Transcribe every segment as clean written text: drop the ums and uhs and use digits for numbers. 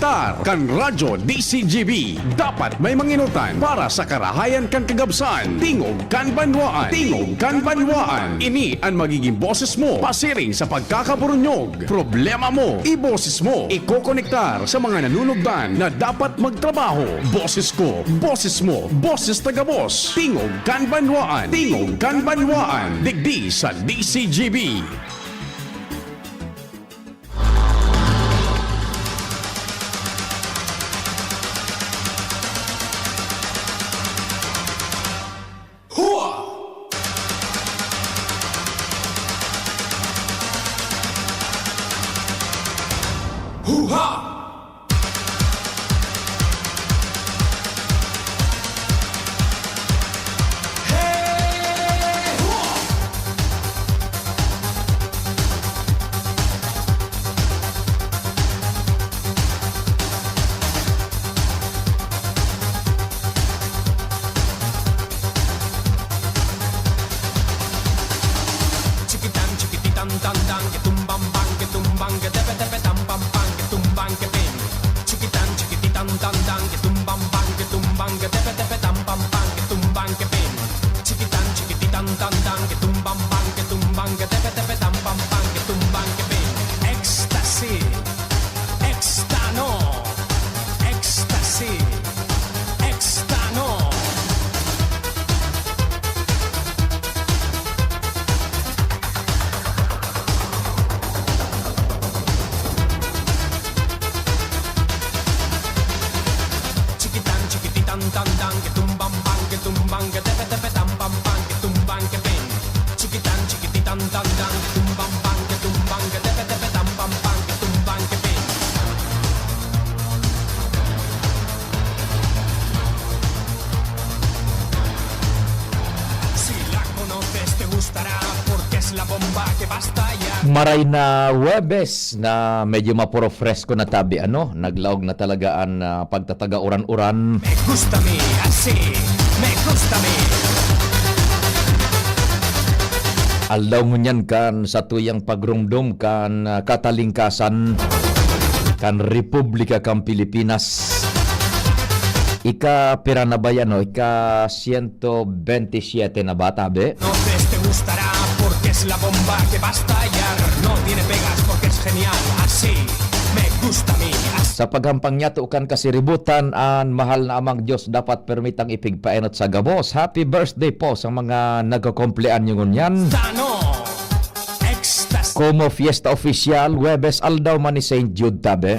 konektar kan radyo DCGB. Dapat may manginutan para sa karahayan kan kagabsan. Tingog kan banwaan. Tingog kan banwaan. Ini ang magiging boses mo pasiring sa pagkakaburunyog. Problema mo, iboses mo. Ikokonektar sa mga nanunugdan na dapat magtrabaho. Boses ko, boses mo, boses taga-boss. Tingog kan banwaan. Tingog kan banwaan. Digdi sa DCGB. Maray na Huwebes na medyo mapuro fresco na tabi, naglaog na talaga ang pagtataga uran-uran. Me gusta mi, así, me gusta mi. Aldaw ngunyan kan sa tuyang pagrumdum kan katalingkasan kan Republika kan Pilipinas. Ika pira na ba yan, Ika 127 na ba, tabi? No te gustará porque es la bomba que va a estallar. No tiene pegas porque es genial, así me gusta mi. Sa paghampang niya tukan kasiributan ang mahal na amang Diyos dapat permitang ipigpaenot sa gabos. Happy birthday po sa mga nagkakomplean nyo ngunyan. Como fiesta oficial, Huwebes aldaw man ni St. Jude tabi.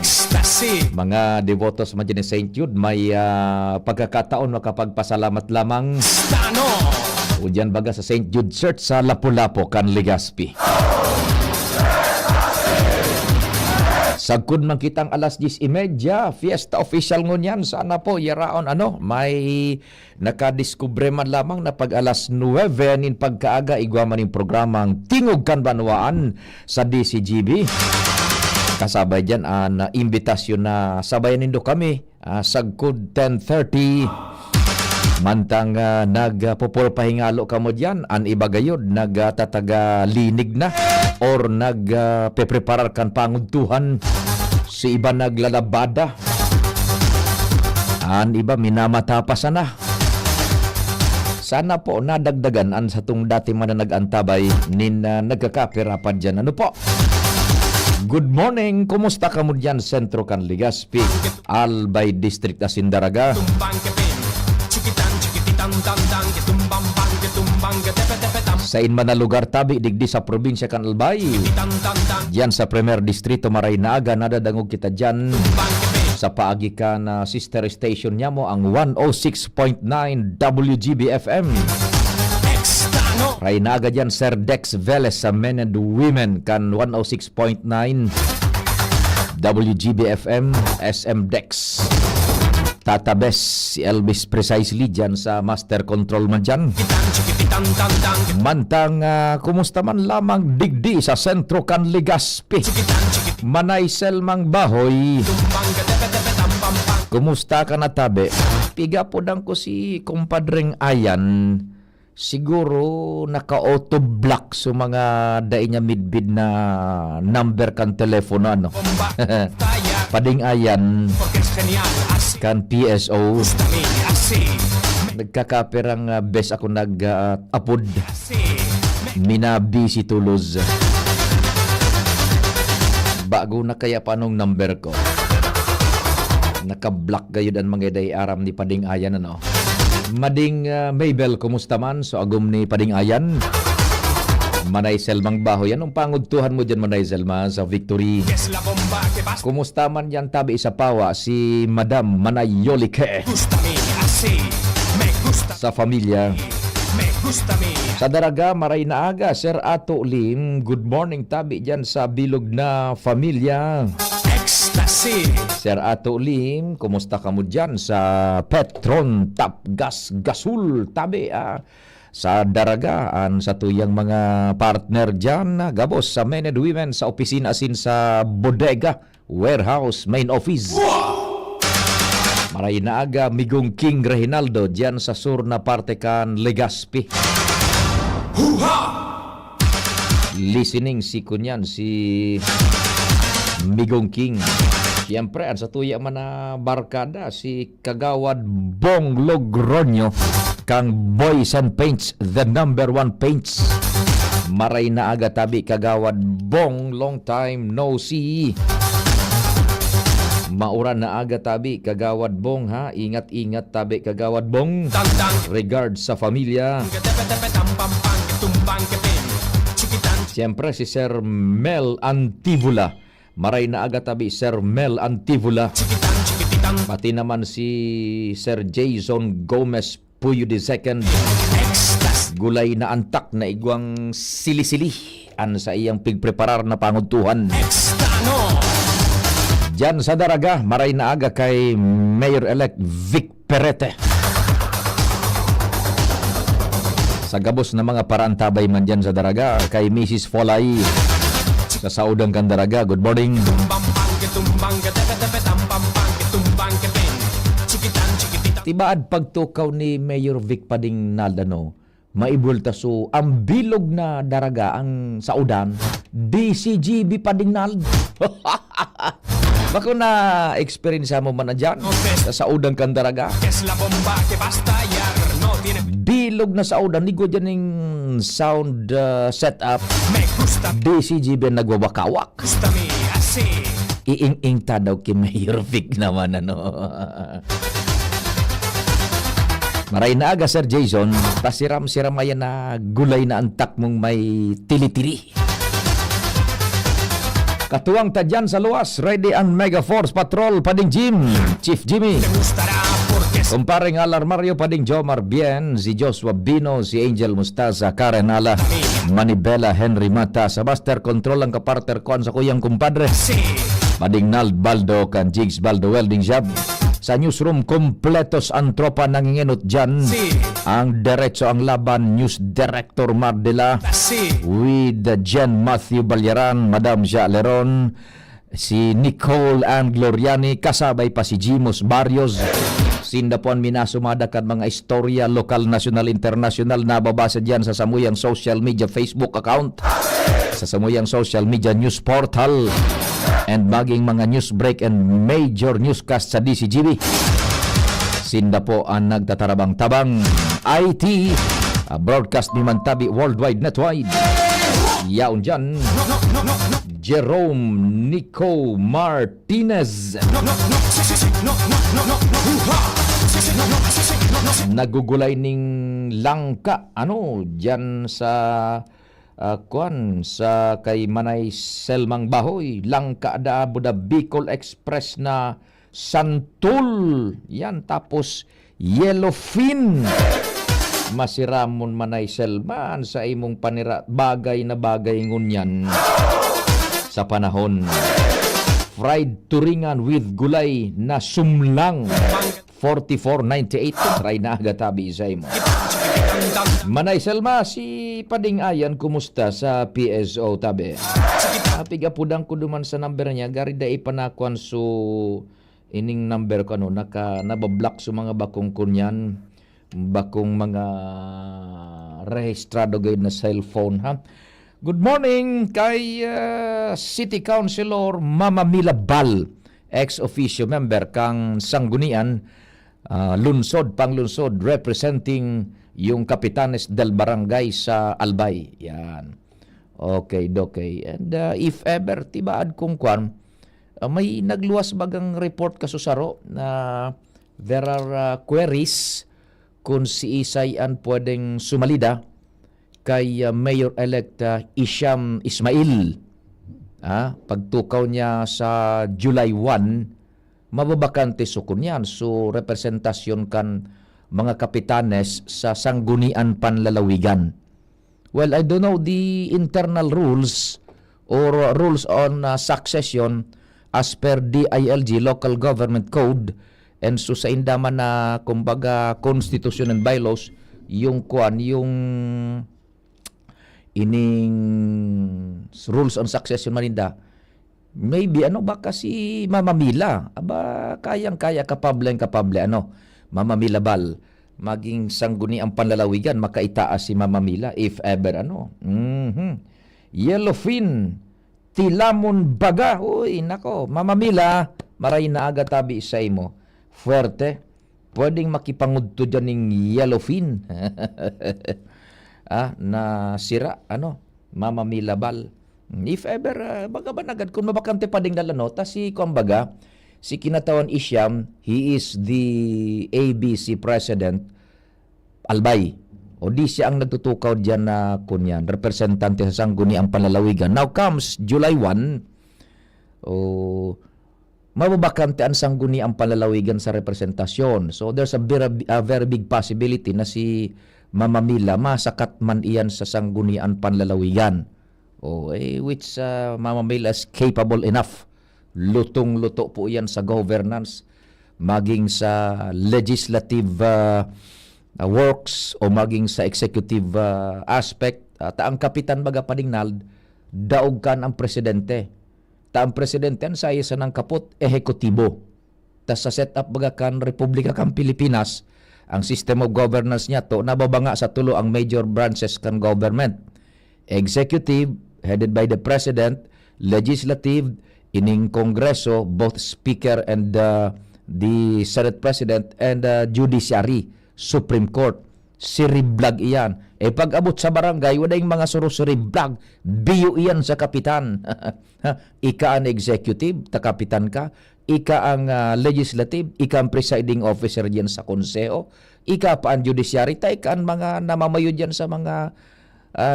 Mga devotos man dyan ni St. Jude, may pagkakataon makapagpasalamat lamang. O dyan baga sa St. Jude Church sa Lapu-Lapu, kan Legazpi. Sagkod man kitang alas 10:30, fiesta official ngunyan. Sana po, yaraon, may nakadiskubre man lamang na pag alas 9 nin pagkaaga, igwaman yung programang Tingog kan Banwaan sa DCGB. Kasabay dyan ang imbitasyon na sabayan nindo kami, sagkod 10:30. Mantang nagpupulpahingalo ka mo dyan, an ibagayod, nagtataga linig na or nagpepreparar kan panguntuhan, si iba naglalabada, an iba minamatapas na. Sana po nadagdagan an sa tung dati man na nagantabay nin nagkakapirapan dyan. Ano po? Good morning, kumusta ka mo dyan, Sentro kan Legazpi, Albay District na Sindaraga. Sa inman na lugar tabi digdi sa probinsya kan Albay, diyan sa Premier Distrito Maray na Aga, nadadangog kita diyan sa paagi ka na sister station niya mo ang 106.9 WGB FM. Rainaga dyan Sir Dex Velez sa Men and Women kan 106.9 WGB FM SM Dex. Tatabes si Elvis Precisely dyan sa Master Control man dyan. Mantang kumusta man lamang digdi sa sentro kan Legazpi, Manay Selmang Bahoy, kumusta ka na tabi? Piga po dang ko si kumpadreng Ayan, siguro naka-auto block sa mga daing niya midbid na number kan telepono Pading-ayan porque es genial, así kan PSO. gusta a mí, así, Nagkakaperang bes ako nag-upod. así. Minabi si Toulouse. Bago na kaya panong number ko. Naka-block gayud ang mga day aram ni Pading-ayan ano. Mading Mabel, kumusta man? So agum ni Pading-ayan. Manay Selmang Baho. Yan ang pangudtuhan mo dyan, Manay Selma, sa Victory. Es la bomba que basta Kumusta man yan tabi sa pawa si Madam Manay Yolike gusta a mí, así, me gusta, sa familia. me gusta a mí. Sa Daraga, maray na aga, Sir Ato Lim. Good morning tabi dyan sa bilog na familia. Ecstasy, Sir Ato Lim, kumusta ka mo dyan sa Petron Tap Gas Gasul tabi sa Daragaan sa tuyang mga partner dyan, gabos sa men and women sa opisina asin sa bodega, warehouse, main office. Maray na aga, Migong King Reginaldo dyan sa sur na parte kan Legazpi. Listening si kunyan si Migong King. Siyempre, ang sa tuya man na barkada, si Kagawad Bong Logroño, kang Boys and Paints, the number 1 paints. Maray na aga tabi, Kagawad Bong, long time no see. Mauran na aga tabi, Kagawad Bong ha, ingat-ingat tabi, Kagawad Bong. tan tan, Regard sa familia. que tepe tepe tam pam pam, que tumban que pin, chiquitan, Siyempre, si Sir Mel Antivula. Maray na aga tabi, Sir Mel Antivula. chiquitan, chiquititan, Pati naman si Sir Jason Gomez Puyo II. ecstasy, Gulay na antak na igwang sili-sili an sa iyang pigpreparar na pangudtuhan. extano, Diyan sa Daraga, maray na aga kay Mayor-elect Vic Perete. Sa gabos na mga parantabay man dyan sa Daraga, kay Mrs. Folay sa Saudang Kandaraga. Good morning. bam bam, que tumban que tepe tepe tam pam pam, que tumban que pin, chiquitan, chiquititan, Tibaad pagtukaw ni Mayor Vic Pading Naldano, maibulta so ang bilog na Daraga ang Saudan, DCGB Pading Nald. Bako na experience mo man na dyan sa Saudang Kandaraga. que es la bomba que va a estallar, no tiene, Bilog na Saudan, ligo dyan yung sound setup. me gusta, DCGB ang nagwawakawak. gusta a mí, así, Iing-ing ta daw kay Mayor Vic naman ano. Maray na aga, Sir Jason, pasiram-siram ayan na gulay na antak mong may tili-tili. Katuwang tadyan sa luwas, ready ang Mega Force Patrol Pading Jim, Chief Jimmy. te gustará porque es Kumparing Alarmario Pading Jomar Bien, si Joshua Bino, si Angel Mustaza, Karen Ala, Manibela Henry Mata, sa Master Control ang kapartner ko sa kuyang kumpadre. así, Mading Nald Baldo kan Jigs Baldo Welding Shop. Sa newsroom, kompletos ang tropa nanginginot dyan. Sí. Ang diretso ang laban, News Director Mardela. así, With Jen Matthew Balyaran, Madam Jia Leron, si Nicole Ann Gloriani, kasabay pa si Jimos Barrios. Sindapuan minasumada kan mga istorya, lokal, national, international, nababasa dyan sa samuyang social media Facebook account, sa samuyang social media news portal, and maging mga news break and major newscast sa DCGB. Sinda po ang nagtatarabang-tabang IT, broadcast ni Mantabi worldwide netwide. Yaon dyan, Jerome Nico Martinez. Nagugulay ning langka dyan sa sa kay Manay Selmang Bahoy, langka da Buda Bicol Express na santol yan, tapos yellowfin. Masiramon Manay Selman sa imong panira, bagay na bagay ngunyan sa panahon. Fried turingan with gulay na sumlang, 44.98. Try na agatabi sa imo. Manay Selma, si Pading-ayan, kumusta sa PSO tabi? Pigapudang ko duman sa number niya, gari da ipanakwan so ining number ko nabablock so mga bakong kunyan, bakong mga rehistrado gayud na cellphone ha. Good morning kay City Councilor Mama Mila Bal ex-officio member kang sanggunian panglunsod representing yung Kapitanes del Barangay sa Albay. Yan. Okay. And if ever tibaad kung kwan, may nagluwas bagang report kasusaro na there are queries kung si Isayan pwedeng sumalida kay Mayor-elect Isham Ismail. Pagtukaw niya sa July 1, mababakante sukun yan. So, representasyon kan mga kapitanes sa sanggunian panlalawigan. Well, I don't know the internal rules or rules on succession as per DILG, Local Government Code, and so sa indaman na kumbaga Constitution and Bylaws, yung ining rules on succession maninda, maybe baka si Mama Mila, kayang-kaya kapable Mama Mila Bal, maging sangguni ang panlalawigan, makaitaas si Mama Mila if ever Yellowfin Tilamon Baga. Uy, nako, Mama Mila, maray na aga tabi sa imo. Fuerte, pwedeng makipangudto dyan ng Yellowfin. Na sira, Mama Mila Bal. If ever, baga ba nagad, kung mabakante pa ding dalanota, si kinatawan Isham, he is the ABC President Albay. O di siya ang nagtutukaw dyan na kunyan, representante sa sangguniang panlalawigan. Now comes July 1, mababakante ang sangguniang panlalawigan sa representasyon. So there's a very big possibility na si Mama Mila masakat man iyan sa sangguniang panlalawigan. Which Mama Mila is capable enough. Lutong-luto po yan sa governance, maging sa legislative works o maging sa executive aspect. Ang kapitan baga padingnald, daog kan ang presidente. Ang presidente ang saya sa ng kapot, ehekutibo. Tas sa setup baga kan Republika kan Pilipinas, ang system of governance niya to, nababanga sa tulo ang major branches kan government. Executive, headed by the President, legislative, ining Kongreso, both Speaker and the Senate President, and Judiciary, Supreme Court. Siriblag iyan. Pag abot sa barangay, wala yung mga siriblag, biyo iyan sa kapitan. Ika ang executive, kapitan ka. Ika ang legislative, ika ang presiding officer diyan sa konseho. Ika pa ang judiciary, ika ang mga namamayo diyan sa mga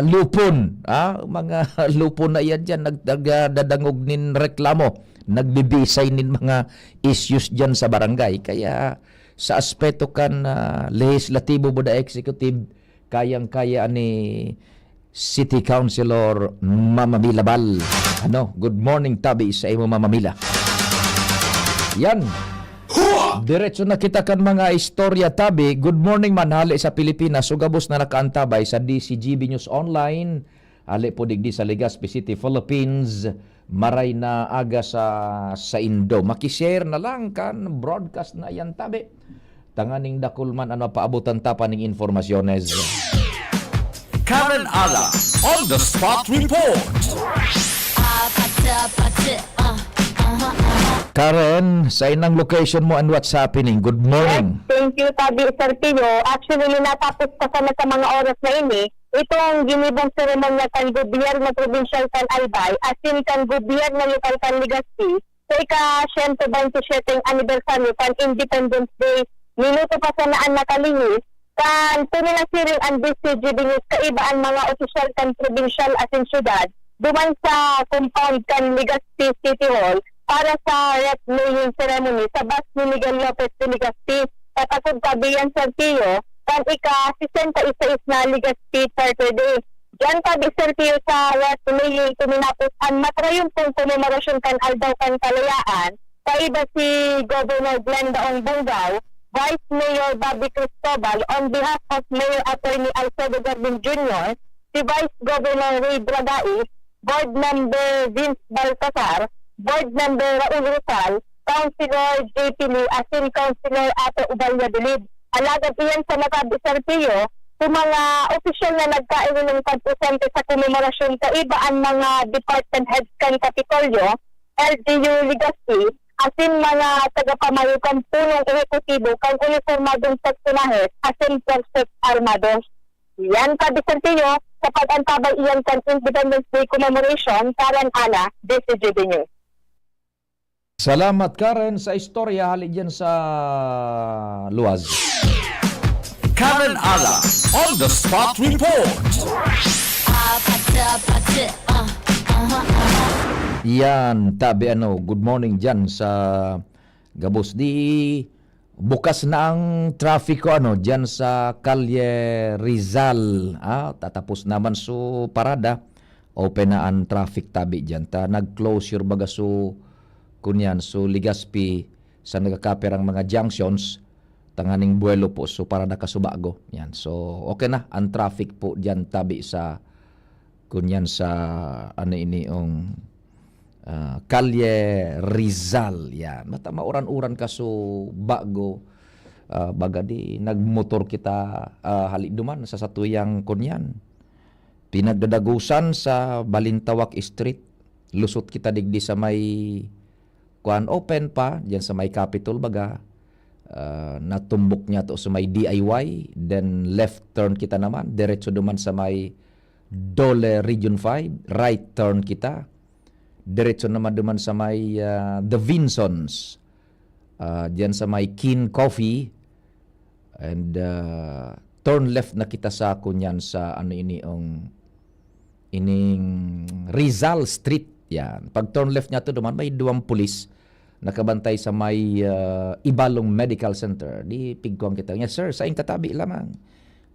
lupon, mga lupon na yan dyan, nagdadangog nin reklamo, nagbibisay nin mga issues dyan sa barangay. Kaya sa aspeto kan legislatibo o executive, kayang-kaya ni City Councilor Mama Mila Bal. Good morning tabi sa imo Mama Mila. Yan. Diretso na kita kan mga istorya tabi. Good morning manhali sa Pilipinas. Sugabos na nakaantabay sa DCGB News Online. Ali po digdi sa Legazpi City, Philippines. Maray na aga sa Indo. Makishare na lang kan broadcast na yan tabi. Tanganing dakulman paabutan tapa ng informasyones. Karen Ala on the spot report. Karen, sa inang location mo and what's happening? Good morning. Yes, thank you, Tabi Serpillo. Actually, natapos pa sana sa mga oras na ini, itong ginibong seremonya kan gobyerno provincial kan Albay, asin kan gobyerno lokal kan Legazpi, sa ika-127 anibersaryo kan Independence Day, minuto pa sanaan nakalingis, kan tuminasiring ang DCGB News kaiba ang mga opisyal kan provincial asin syudad, duman sa compound kan Legazpi City Hall, para sa wreath-laying ceremony sa bus ni Miguel Lopez de Legazpi, katakod Tabian Serpillo, kan ika-61 na Legazpi Charter Day. Diyan Tabi Serpillo sa wreath-laying tuminapos ang matrayumpong komemorasyon kan Aldaw kan Kalayaan, kaiba si Governor Glenda Ong Bungaw, Vice Mayor Bobby Cristobal, on behalf of Mayor Attorney Alfredo Garbin Jr., si Vice Governor Ray Bragais, Board Member Vince Baltasar, Board Member Raul Rizal, Councilor J.P. Lee, asin Councilor Ato Ubalya Dilid. Alagad iyan sa Natabi Serpillo, kung mga opisyal na nagkain ng pagpresente sa komemorasyon kaiba ang mga department heads kan Kapitolyo, LGU Legazpi, asin mga tagapamayo kang punong ehekutibo kang uniformadong personahes asin perfect armados. Yan ka Bisantillo sa pag-antabay iyan kan Independence Day commemoration Karen Ana, DCGB News. Salamat Karen sa istorya hali dyan sa Luaz. Karen Ala on the spot report. Yan, tabi good morning dyan sa Gabos. Di bukas na ang trafiko dyan sa Kalye Rizal. Tatapos naman so parada. Open na ang traffic tabi dyan. Nag-closure baga so kunyan so Legazpi sa nagkakaperang mga junctions. Tanganing buwelo po so para nakasubago. Yan. So okay na ang traffic po diyan tabi sa kunyan sa Kalye Rizal. Yan. Mata mauran-uran ka so bago baga di nagmotor kita haliduman sa satuyang kunyan. Pinagdadagusan sa Balintawak Street. Lusot kita digdi sa may kuan open pa diyan sa may Capitol baga. Natumbok niya to sa may DIY, then left turn kita naman diretso duman sa may Dole Region 5, right turn kita diretso naman duman sa may The Vinsons, diyan sa may Keen Coffee, and turn left na kita sa kunyan sa ining Rizal Street. Yan, pag turn left niya to duman may duwang pulis nakabantay sa may Ibalong Medical Center. Di pigkuang kita. Yes, sir, sa katabi lamang.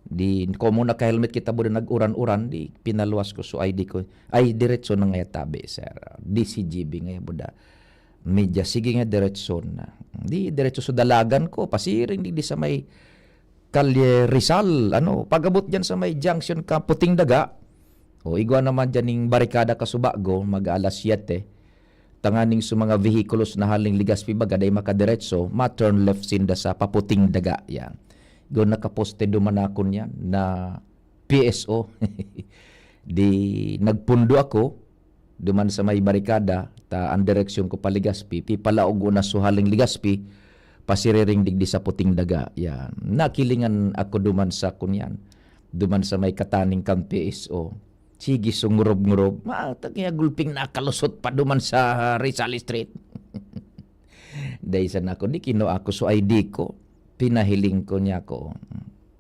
Di ko muna ka-helmet kita bude nag-uran-uran. Di pinaluwas ko so ID ko. Ay, diretso na nga tabi, sir. DCGB nga buda. Medya, sige nga diretso na. Di diretso so dalagan ko. Pasiring di sa may Kalye Rizal. Pagabot dyan sa may junction ka Puting Daga. O igwa naman dyan yung barikada kasubago. Mag-alas 7. Tanganing sa mga vehikulos na haling Legazpi baga day makadiretso, ma-turn left sinda sa Paputing Daga. Yan. Doon nakaposte dumanakon yan na PSO. Di nagpundo ako duman sa may barikada ang direksyon ko pa Legazpi. Pipalaog na so haling Legazpi, pasiriring digdi sa Puting Daga. Yan. Nakilingan ako duman sa kunyan. Duman sa may kataning kang PSO. Sige, sungurob-ngurob. Kaya gulping nakalusot pa duman sa Rizal Street. Dahil sa nako, di kino ako so ID ko. Pinahiling ko niya ko.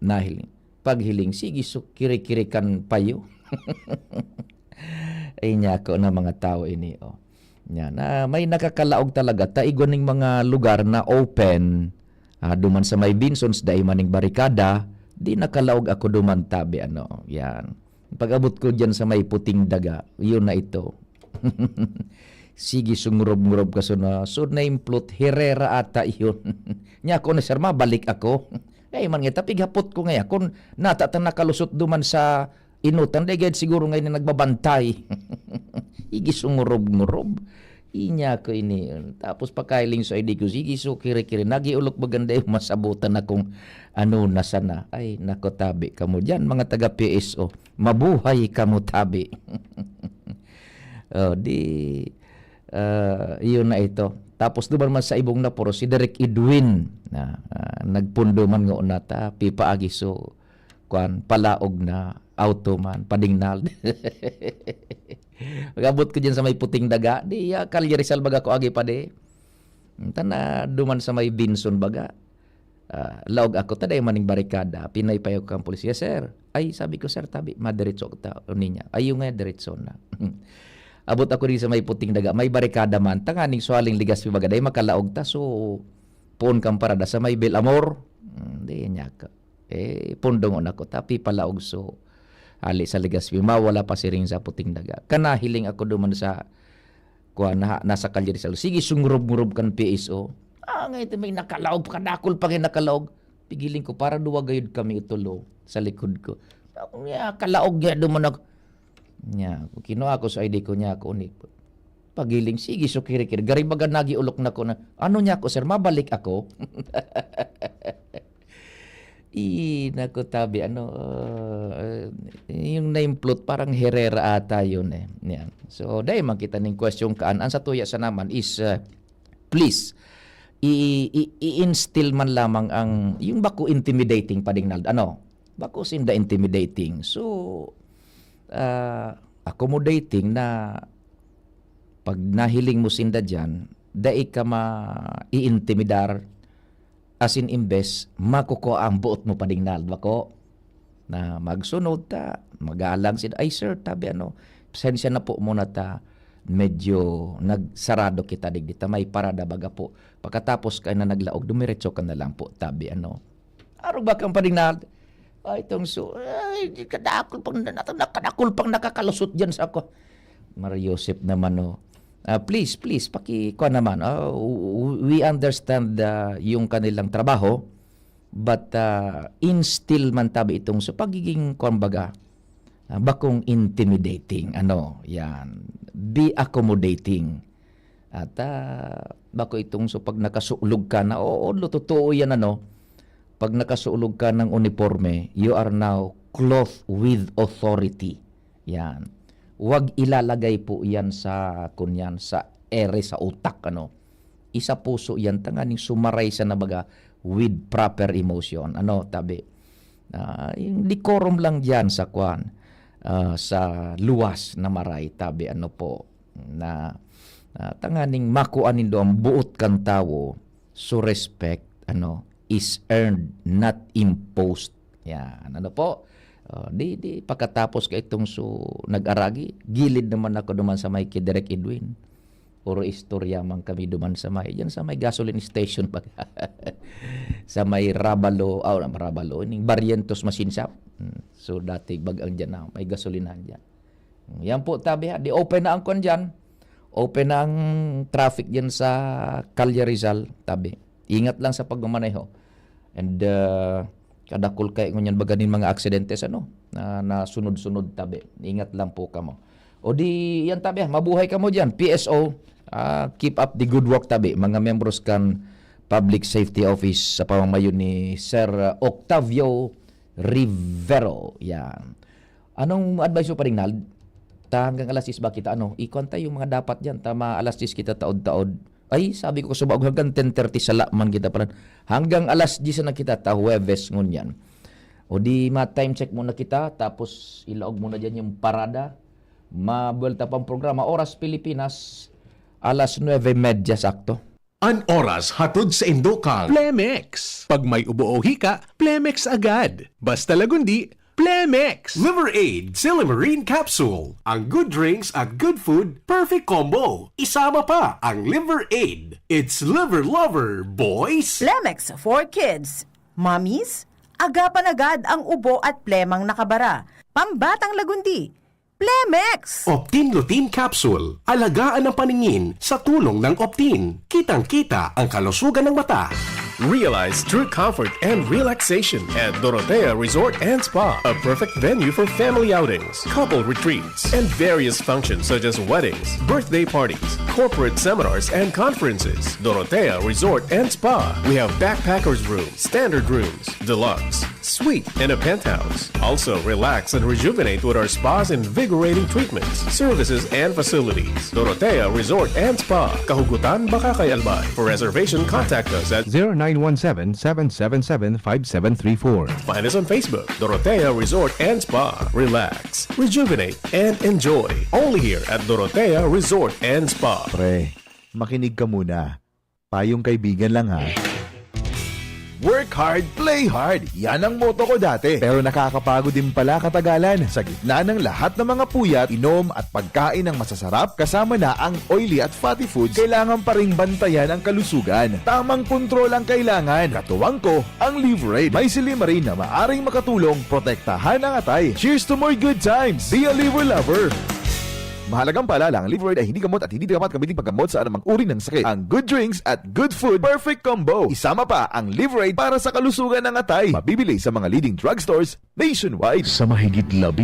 Nahiling. Paghiling, sige, so kiri-kirikan payo. Ay niya ko na mga tao ini. Yan. May nakakalaog talaga. Taigon ng mga lugar na open. Duman sa may Vinsons, dahil maning barikada. Di nakalaog ako duman tabi. Yan. Pag-abot ko dyan sa may Puting Daga, yun na ito. Sige, sungurob-ngurob ka so na-implot, Herrera ata yun. Nya ako na sir, mabalik ako. Man nga, tapigapot ko ngayon. Kung natatang nakalusot duman sa inutan, dahil siguro ngayon na nagbabantay. Igi sungurob-ngurob. Inya ko ini. Tapos pakailing so ID ko, sige, so kiri-kiri. Nagiulok baganda yung masabutan akong nasa na. Ay, nako tabi kamo dyan, mga taga-PSO. Mabuhay kamo tabi. Yun na ito. Tapos doon man sa ibong napuro, si Derek Edwin. Nagpundo man nga unata, pipaagi so, palaog na, auto man, padingnal. Magabot ko dyan sa may Puting Daga, di Kalye Rizal baga ko agi pa de. Tana duman sa may Vinson baga. Laog ako taday maning barikada, pinaypayo kang pulis. Yes, sir. Ay, sabi ko, sir, tabi, madiretso ko ta niya. Ayo nga diretso na. Abot ako rin sa may Puting Daga, may barikada man, tanganing sualing Legazpi baga day makalaog ta so pon kang parada sa may Belamor. Di niya ka. Pundongon ako tapi palaog so ali sa Legazpi, mawala pa si ring sa Puting Daga. Kanahiling ako duman sa nasa Kalye Rizal. Sige, sungurob-ngurob kan PSO. Ngayon may nakalaog, kadakol pa kayo nakalaog. Pigiling ko para duwa gayud kami itulo sa likod ko. Kalaog niya duman ako. Kinuha ko sa ID ko niya ako. Pagiling, sige, so kiri-kiri. Garibaga nagiulok na ko na, niya ako, sir, mabalik ako. Nako tabi, yung na-implot parang Herrera ata yun . Yan. So, dahil makita ng question kaan, ang sa tuya sa naman is, please, i-instill man lamang ang, yung bako intimidating pa ding nald, bako sinda intimidating. So, accommodating na pag nahiling mo sinda dyan, dai ka i-intimidar, as in imbes, makuko ang buot mo pa ding nald, bako, na magsunod ta, mag-aalang sila, ay sir, tabi pasensya na po muna ta, medyo nagsarado kita digdita, may parada baga po. Pagkatapos kayo na naglaog, dumiretso ka na lang po, tabi Araw ba kang paninal? Ay, itong ay, kadakol pang nakakalusot dyan sa ako. Mariosep naman, please, pakikuha naman. We understand yung kanilang trabaho, but instill man tabi itong pagiging, kumbaga, bakong intimidating, yan, be accommodating. At bako itong pag nakasulog ka na, totoo yan, pag nakasulog ka ng uniforme, you are now clothed with authority. Yan. Huwag ilalagay po yan sa ere, sa utak, Isa puso yan, tanganing sumaray sa nabaga with proper emotion. Tabi? Yung decorum lang dyan sa sa luwas na maray, tabi, po, na tanganing makuanin do ang buot kang tao, so respect, is earned, not imposed. Yan, po, di pagkatapos ka itong nag-aragi, gilid naman ako duman sa may Direk Edwin. Puro istorya man kami duman sa may, yan sa may gasoline station pag sa may Rabalo, ining Barrientos Machine Shop. So dati bagang dyan na, may gasolinahan dyan. Yan po tabi di open na ang kon dyan. Open na ang traffic dyan sa Calle Rizal, tabi. Ingat lang sa pagmamaneho. And kadakol kayo ngunyan baganin mga aksidente na sunod-sunod, tabi. Ingat lang po kamo. O di yan tabi, mabuhay ka mo dyan. PSO, keep up the good work, tabi. Mga members kan Public Safety Office sa pamamayon ni Sir Octavio Rivero. Yan. Anong advice mo pa rin, Nald? Hanggang alas 6 ba kita, ikonta yung mga dapat dyan. Tama, alas 6 kita taod-taod. Ay, sabi ko sa bago, hanggang 10:30 sa laman kita pala. Hanggang alas 10 na kita, Huwebes ngunyan. O di ma-time check muna kita, tapos ilaog muna dyan yung parada. Mabuelta pang programa. Oras Pilipinas, alas 9:30 sakto. An oras hatod sa Indokal. Plemex. Pag may ubo o hika, Plemex agad. Basta lagundi, Plemex. Liver Aid Silimarine Capsule. Ang good drinks at good food, perfect combo. Isama pa ang Liver Aid. It's liver lover, boys! Plemex for kids. Mommies, agapan agad ang ubo at plemang nakabara. Pambatang lagundi. Plemex! Optin Lutein Capsule. Alagaan ang paningin sa tulong ng Optin. Kitang-kita ang kalusugan ng mata. Realize true comfort and relaxation at Dorotea Resort and Spa, a perfect venue for family outings, couple retreats, and various functions such as weddings, birthday parties, corporate seminars, and conferences. Dorotea Resort and Spa. We have backpackers rooms, standard rooms, deluxe, suite, and a penthouse. Also, relax and rejuvenate with our spas and invigorating treatments, services, and facilities. Dorotea Resort and Spa, Kahugutan, Bakakay, Albay. For reservation, contact us at 0917-777-5734. Find us on Facebook, Dorotea Resort and Spa. Relax, rejuvenate, and enjoy. Only here at Dorotea Resort and Spa. Pre, makinig ka muna. Payong kaibigan lang ha. Work hard, play hard. Yan ang motto ko dati. Pero nakakapagod din pala katagalan. Sa gitna ng lahat ng mga puyat, inom at pagkain ng masasarap, kasama na ang oily at fatty foods, kailangan pa ring bantayan ang kalusugan. Tamang kontrol ang kailangan. Katuwang ko, ang Liver Aid. May Silimarine na maaring makatulong, protektahan ang atay. Cheers to more good times. Be a liver lover. Mahalagang paalala, ang Liver Aid ay hindi gamot at hindi dapat gamitin paggamot sa anumang uri ng sakit. Ang good drinks at good food, perfect combo. Isama pa ang Liver Aid para sa kalusugan ng atay. Mabibili sa mga leading drugstores nationwide. Sa mahigit 15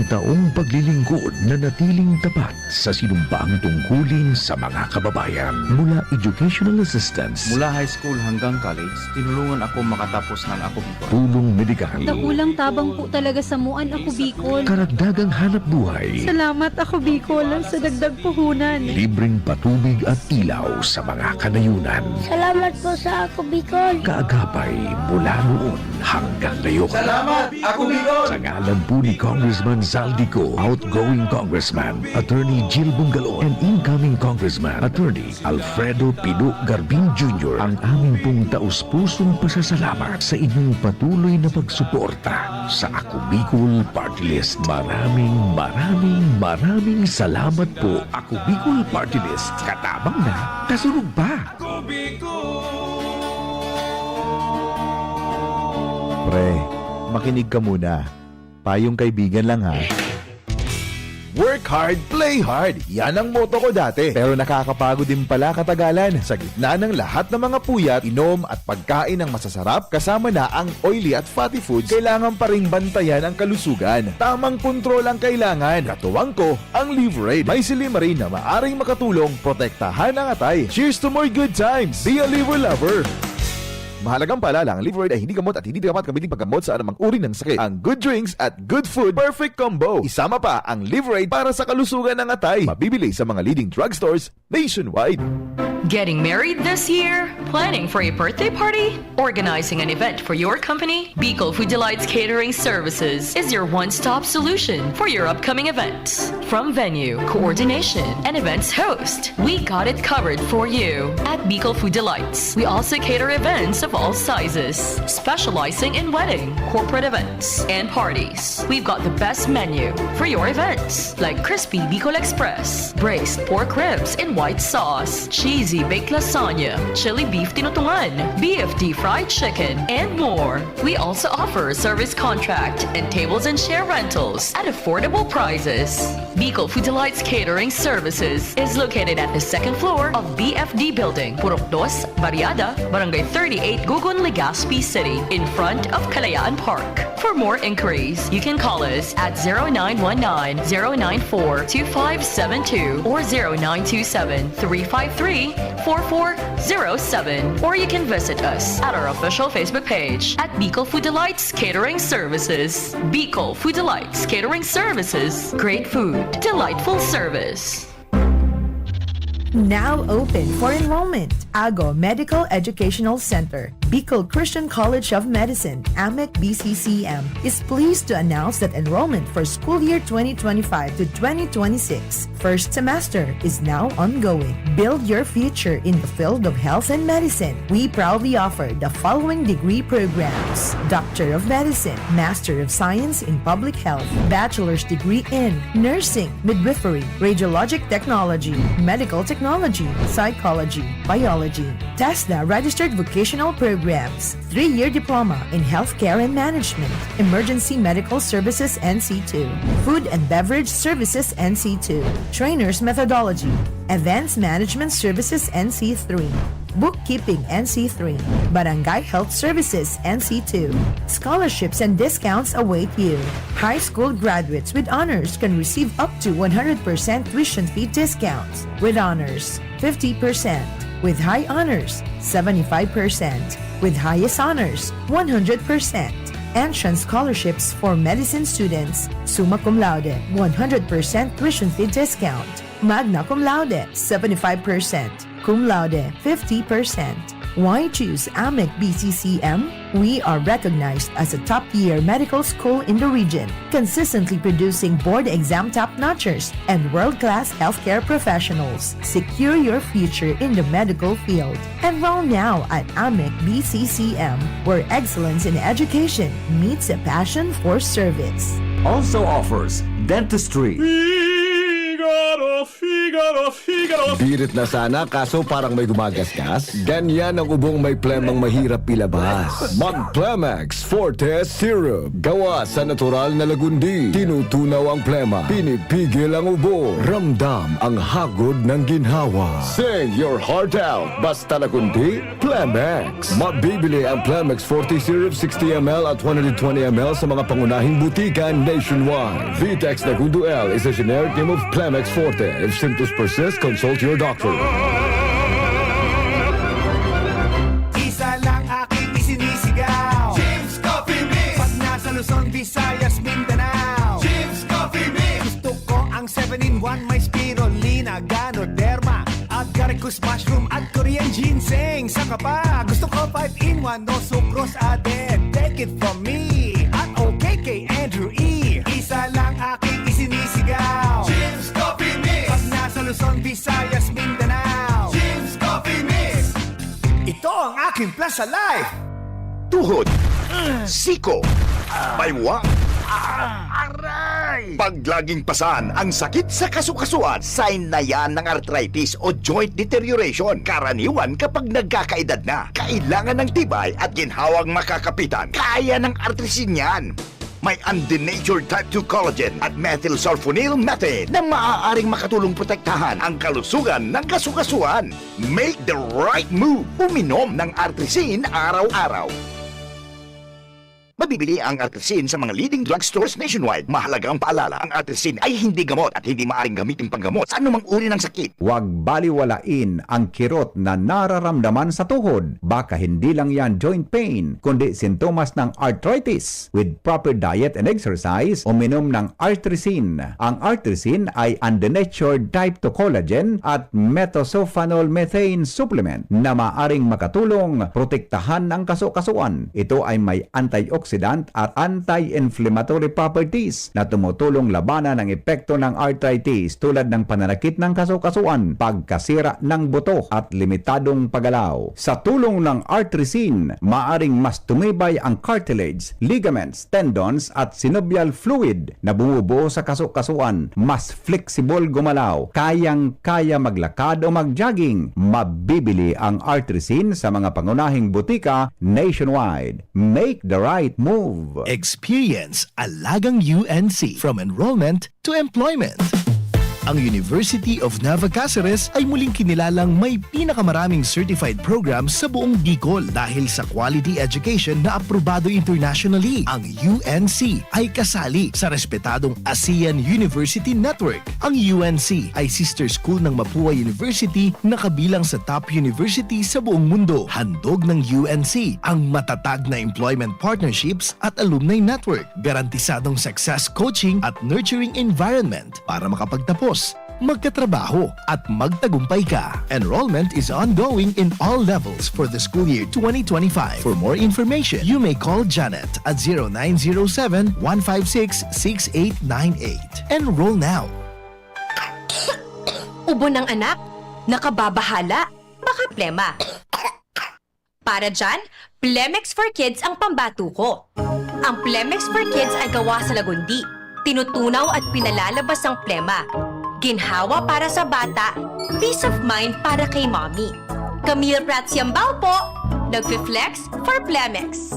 taong paglilingkod na natiling tapat sa sinumpaang tungkulin sa mga kababayan. Mula educational assistance, mula high school hanggang college, tinulungan ako makatapos ng Ako Bicol. tulong medikal, Dakulang tabang po talaga sa muan Ako Bicol. karagdagang hanap buhay, Salamat Ako Bicol. Bicolan sa dagdag puhunan. Libreng patubig at ilaw sa mga kanayunan. Salamat po sa Ako Bicol. Kaagapay mula noon hanggang ngayon. Salamat, Ako Bicol! Sa ngalan po ni Congressman Zaldico, outgoing Congressman, Attorney Jill Bungalon, and incoming Congressman, Attorney Alfredo Pino Garbin Jr., ang aming pong taus-pusong pasasalamat sa inyong patuloy na pagsuporta sa Ako Bicol Party List. Maraming salamat po, Ako Bicol Party List. Katabang na, kasunod pa. Pre, makinig ka muna. Payong kaibigan lang ha. Work hard, play hard. Yan ang motto ko dati. Pero nakakapagod din pala katagalan. Sa gitna ng lahat ng mga puyat, inom at pagkain ng masasarap, kasama na ang oily at fatty foods, kailangan pa ring bantayan ang kalusugan. Tamang kontrol ang kailangan. Katuwang ko, ang Liverade. May silimarin na maaring makatulong protektahan ang atay. Cheers to more good times. Be a liver lover. Mahalagang paalala, ang Liverade ay hindi gamot at hindi dapat gamitin paggamot sa anumang uri ng sakit. Ang good drinks at good food, perfect combo. Isama pa ang Liverade para sa kalusugan ng atay. Mabibili sa mga leading drugstores nationwide. Getting married this year? Planning for a birthday party? Organizing an event for your company? Bicol Food Delights Catering Services is your one-stop solution for your upcoming events. From venue, coordination, and events host, we got it covered for you. At Bicol Food Delights, we also cater events of all sizes, specializing in wedding, corporate events, and parties. We've got the best menu for your events, like crispy Bicol Express, braised pork ribs in white sauce, cheesy baked lasagna, chili beef tinutungan, BFD fried chicken, and more. We also offer a service contract and tables and chair rentals at affordable prices. Bicol Food Delights Catering Services is located at the second floor of BFD Building, Purok 2, Barriada, Barangay 38, Gugun, Legazpi City, in front of Kalayaan Park. For more inquiries, you can call us at 0919-094-2572 or 0927-353-4407, or you can visit us at our official Facebook page at Bicol Food Delights Catering Services. Bicol Food Delights Catering Services. Great food, delightful service. Now open for enrollment. AGO Medical Educational Center, Bicol Christian College of Medicine, AMEC BCCM, is pleased to announce that enrollment for school year 2025 to 2026 first semester is now ongoing. Build your future in the field of health and medicine. We proudly offer the following degree programs: Doctor of Medicine, Master of Science in Public Health, Bachelor's degree in Nursing, Midwifery, Radiologic Technology, Medical Technology, Psychology, Biology, TESDA registered vocational programs, 3-year diploma in healthcare and management, emergency medical services NC2, food and beverage services NC2, trainers methodology, events management services NC3, bookkeeping NC3, barangay health services NC2. Scholarships and discounts await you. High school graduates with honors can receive up to 100% tuition fee discounts. With honors, 50%. With high honors, 75%. With highest honors, 100%. Entrance scholarships for medicine students, summa cum laude, 100% tuition fee discount. Magna cum laude, 75%. Cum laude, 50%. Why choose AMEC BCCM? We are recognized as a top-tier medical school in the region, consistently producing board exam top-notchers and world-class healthcare professionals. Secure your future in the medical field. Enroll now at AMEC BCCM, where excellence in education meets a passion for service. Also offers dentistry. Birit na sana kaso parang may gumagasgas. Ganyan ang ubong may plemang mahirap ilabas. Mag-Plemex Forte Syrup. Gawa sa natural na lagundi. Tinutunaw ang plema. Pinipigil ang ubo. Ramdam ang hagod ng ginhawa. Sing your heart out. Basta lagundi, Plemex. Mabibili ang Plemex Forte Syrup 60ml at 120ml sa mga pangunahing butikan nationwide. Vitex Nagundo L is a generic name of Plemex Forte. If symptoms persist, consult your doctor. Isa lang aking isinisigaw, James Coffee Mix. Pag nasa Luzon, Visayas, Mindanao, James Coffee Mix. Gusto ko ang 7-in-1 lettuce, mushroom at Korean ginseng. Saka pa, gusto ko 5-in-1, no sucrose added. Take it from me, at okay kay Andrew E. Isa lang aking isinisigaw, Jim's Coffee Mix. Pag nasa Luzon, Visayas, Mindanao, Jim's Coffee Mix. Ito ang aking plan sa life. Tuhod, siko, baywang, aray! Pag laging pasan ang sakit sa kasukasuan, sign na yan ng arthritis o joint deterioration. Karaniwan kapag nagkakaedad na, kailangan ng tibay at ginhawang makakapitan. Kaya ng artrisin yan. May undenatured type 2 collagen at methylsulfonyl methane na maaaring makatulong protektahan ang kalusugan ng kasukasuan. Make the right move. Uminom ng artrisin araw-araw. Mabibili ang artrisin sa mga leading drugstores nationwide. Mahalaga ang paalala, ang artrisin ay hindi gamot at hindi maaaring gamitin panggamot sa anumang uri ng sakit. Huwag baliwalain ang kirot na nararamdaman sa tuhod. Baka hindi lang yan joint pain, kundi sintomas ng arthritis. With proper diet and exercise, uminom ng artrisin. Ang artrisin ay undenatured type 2 collagen at methylsulfonyl methane supplement na maaaring makatulong protektahan ang kasukasuan. Ito ay may antioxidant at anti-inflammatory properties na tumutulong labanan ang epekto ng arthritis tulad ng pananakit ng kasukasuan, pagkasira ng buto at limitadong paggalaw. Sa tulong ng artrisin, maaring mas tumibay ang cartilage, ligaments, tendons at synovial fluid na bumubuo sa kasukasuan. Mas flexible gumalaw, kayang-kaya maglakad o mag-jogging. Mabibili ang artrisin sa mga pangunahing butika nationwide. Make the right move. Experience Alagang UNC from enrollment to employment. Ang University of Nueva Cáceres ay muling kinilalang may pinakamaraming certified programs sa buong Bicol dahil sa quality education na aprobado internationally. Ang UNC ay kasali sa respetadong ASEAN University Network. Ang UNC ay sister school ng Mapua University na kabilang sa top university sa buong mundo. Handog ng UNC ang matatag na employment partnerships at alumni network, garantisadong success coaching at nurturing environment para makapagtapos, magkatrabaho at magtagumpay ka. Enrollment is ongoing in all levels for the school year 2025. For more information, you may call Janet at 0907-156-6898. Enroll now. Ubo ng anak, nakababahala, baka plema. Para dyan, Plemex for Kids ang pambato ko. Ang Plemex for Kids ay gawa sa lagundi. Tinutunaw at pinalalabas ang plema. Ginhawa para sa bata, peace of mind para kay mommy. Camille Prats Yambao po, nagfi-flex for Plemex.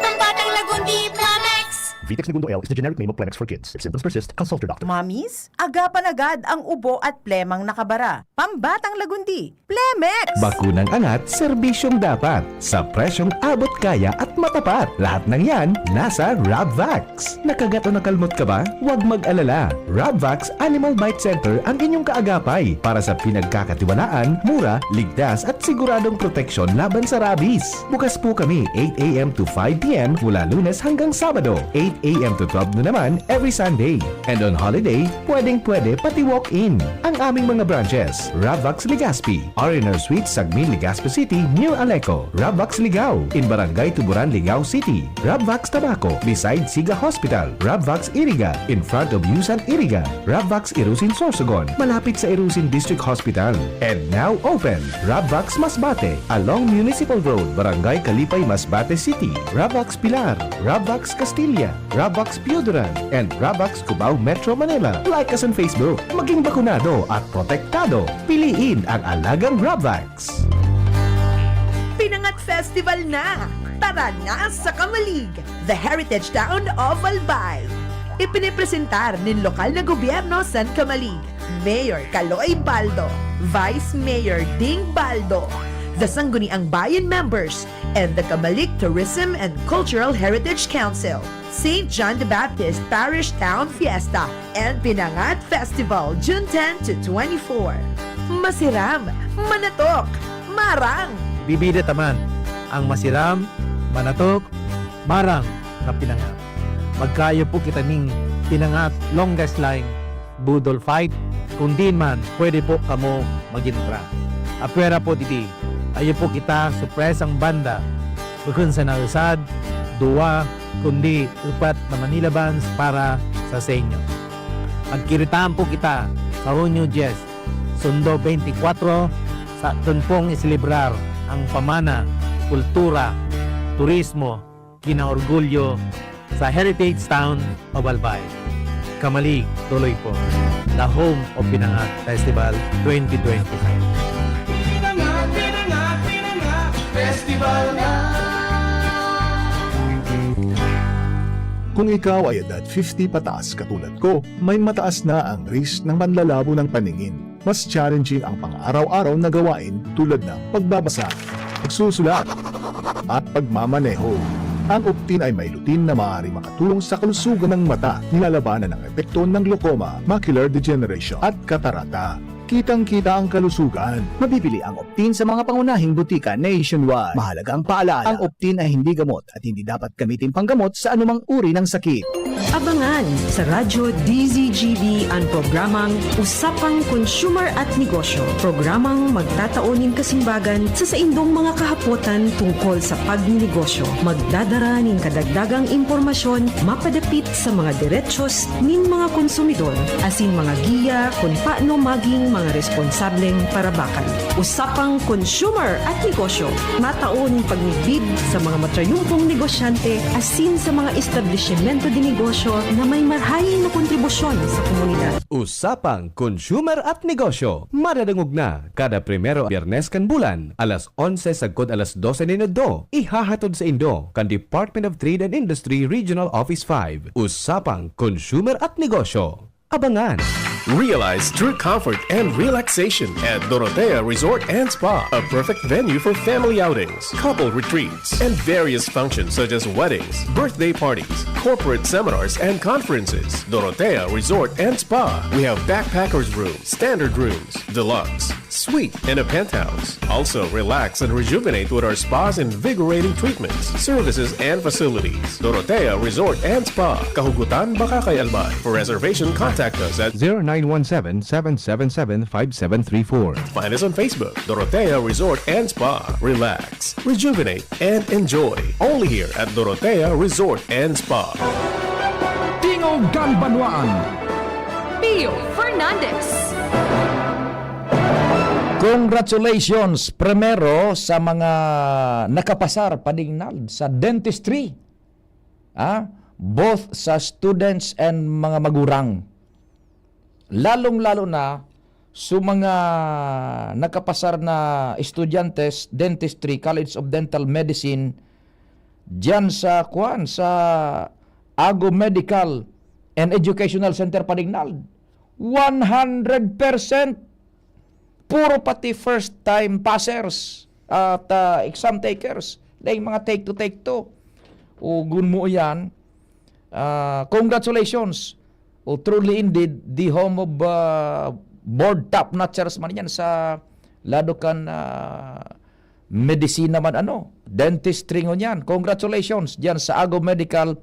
Pambatang lagundi, Plemex! Vitex Segundo L is the generic name of Plemex for kids. If symptoms persist, consult your doctor. Mommies, agapan agad ang ubo at plemang nakabara. Pambatang lagundi, Plemex! Bakunang angat, serbisyong dapat. Sa presyong abot kaya at matapat. Lahat ng yan, nasa Rabvax. Nakagat o nakalmot ka ba? Huwag mag-alala. Rabvax Animal Bite Center ang inyong kaagapay para sa pinagkakatiwalaan, mura, ligtas at siguradong proteksyon laban sa rabies. Bukas po kami 8 a.m. to 5 p.m. mula Lunes hanggang Sabado, 8 a.m. to 12 na naman every Sunday. And on holiday, pwedeng-pwede pati walk-in. Ang aming mga branches, Rabvax Legazpi, R&R Suite, Sagmin, Legazpi City, near Aleco. Rabvax Ligao, in Barangay Tuburan, Ligao City. Rabvax Tabaco, beside Siga Hospital. Rabvax Iriga, in front of Yusan Iriga. Rabvax Irusin Sorsogon, malapit sa Irusin District Hospital. And now open, Rabvax Masbate, along Municipal Road, Barangay Kalipay, Masbate City. Rabvax Pilar, Rabvax Castilla, Rabvax Pioduran, and Rabvax Cubao Metro Manila. Like us on Facebook. Maging bakunado at protektado. Piliin ang alagang Rabvax. Pinangat Festival na! Tara na sa Kamalig, the heritage town of Albay. Ipinipresentar ng lokal na gobyerno San Kamalig, Mayor Caloy Baldo, Vice Mayor Ding Baldo, the Sangguniang Bayan members, and the Kamalig Tourism and Cultural Heritage Council, St. John the Baptist Parish Town Fiesta, and Pinangat Festival, June 10 to 24. Masiram, manatok, marang. Bibida taman, ang masiram, manatok, marang na pinangat. Magkayo po kita ning pinangat longest line, budol fight, kung di man, pwede po kamo mag-intra. Apwera po diti, ayo po kita surpresang banda. Bukod sa nausad, duwa, kundi upat na Manila bands para sa inyo. Magkiritaan po kita sa Hunyo 10, Sundo 24, sa tunpong isilibrar ang pamana, kultura, turismo, kinaorgulyo sa Heritage Town of Albay. Kamalig, tuloy po. The Home of Pinangat Festival 2025. Kung ikaw ay edad 50 pataas katulad ko, may mataas na ang risk ng panlalabo ng paningin. Mas challenging ang pang-araw-araw na gawain tulad ng pagbabasa, pagsusulat, at pagmamaneho. Ang Optin ay may lutin na maaari makatulong sa kalusugan ng mata, nilalabanan ng epekto ng glaucoma, macular degeneration at katarata. Kitang-kita ang kalusugan. Mabibili ang Optin sa mga pangunahing butika nationwide. Mahalagang paalala, ang Optin ay hindi gamot at hindi dapat gamitin panggamot sa anumang uri ng sakit. Abangan sa Radyo DZGB ang programang Usapang Consumer at Negosyo. Programang magtataunin kasimbagan sa saindong mga kahapotan tungkol sa pagninegosyo. Magdadara ning kadagdagang impormasyon mapadapit sa mga diretsos nin mga konsumidor asin mga giya kung paano maging mga responsableng parabakan. Usapang Consumer at Negosyo. Mataon pagnigbid sa mga matrayumpong negosyante asin sa mga establishmento di negosyo na may marhayin na kontribusyon sa komunidad. Usapang Consumer at Negosyo. Madadangog na kada primero Biyernes kan bulan, alas 11 sagkod alas 12 minuto. Ihahatod sa Indo kan Department of Trade and Industry Regional Office 5. Usapang Consumer at Negosyo. Abangan! Realize true comfort and relaxation at Dorotea Resort and Spa, a perfect venue for family outings, couple retreats, and various functions such as weddings, birthday parties, corporate seminars, and conferences. Dorotea Resort and Spa. We have backpackers rooms, standard rooms, deluxe, suite, and a penthouse. Also, relax and rejuvenate with our spa's invigorating treatments, services, and facilities. Dorotea Resort and Spa, Kahugutan, Bakakay, Albay. For reservation, contact us at 0917-777-5734. Find us on Facebook, Dorotea Resort and Spa. Relax, rejuvenate, and enjoy. Only here at Dorotea Resort and Spa. Tingog Ganbanwaan. Pio Fernandez. Congratulations primero sa mga nakapasar padingnal sa dentistry. Both sa students and mga magurang. Lalong-lalo na sa mga nakapasar na estudyantes dentistry, College of Dental Medicine diyan sa Ago Medical and Educational Center Padignal. 100% puro pati first time passers at exam takers. Dahil mga take two. Ugun mo yan. Congratulations. Truly indeed, the home of board top notchers man yan sa Ladokan medicine naman dentistry ngon yan. Congratulations diyan sa Ago Medical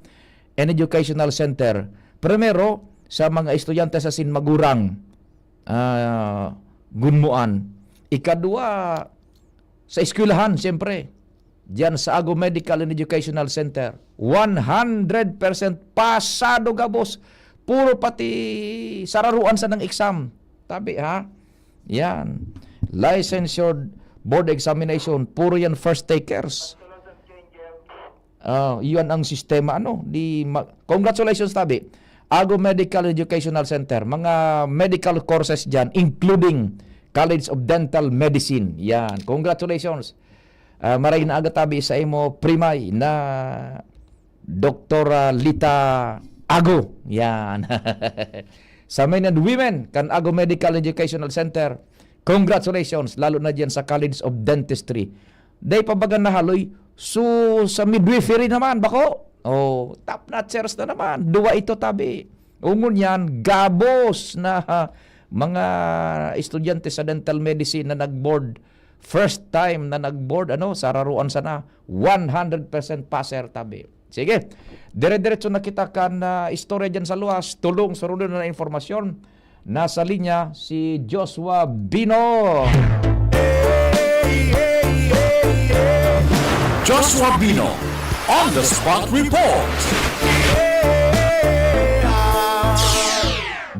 and Educational Center. Primero sa mga estudyante sa Sinmagurang Gunmuan. Ikadua sa eskwelahan siyempre diyan sa Ago Medical and Educational Center. 100% pasado gabos. Puro pati sararuan sa ng exam. Tabi yan. Licensure board examination, puro yan first takers. Yan ang sistema congratulations tabi. Ago Medical Educational Center, mga medical courses dyan, including College of Dental Medicine. Yan, congratulations. Maray na aga tabi sa imo primay na Dr. Lita Ago. Yan. Sa men and women kan Ago Medical Educational Center, congratulations, lalo na dyan sa College of Dentistry. Day pabagan na haloy, sa midwifery naman, bako? Top notchers na naman. Dua ito tabi. Ungon yan, gabos na mga estudyante sa dental medicine na nag-board. First time na nag-board, sararuan sana. 100% passer tabi. Sige, dire-diretso na kita kan istorya dyan sa luwas. Tulong sa rulo na informasyon. Nasa linya si Joshua Bino. Joshua Bino on the spot report.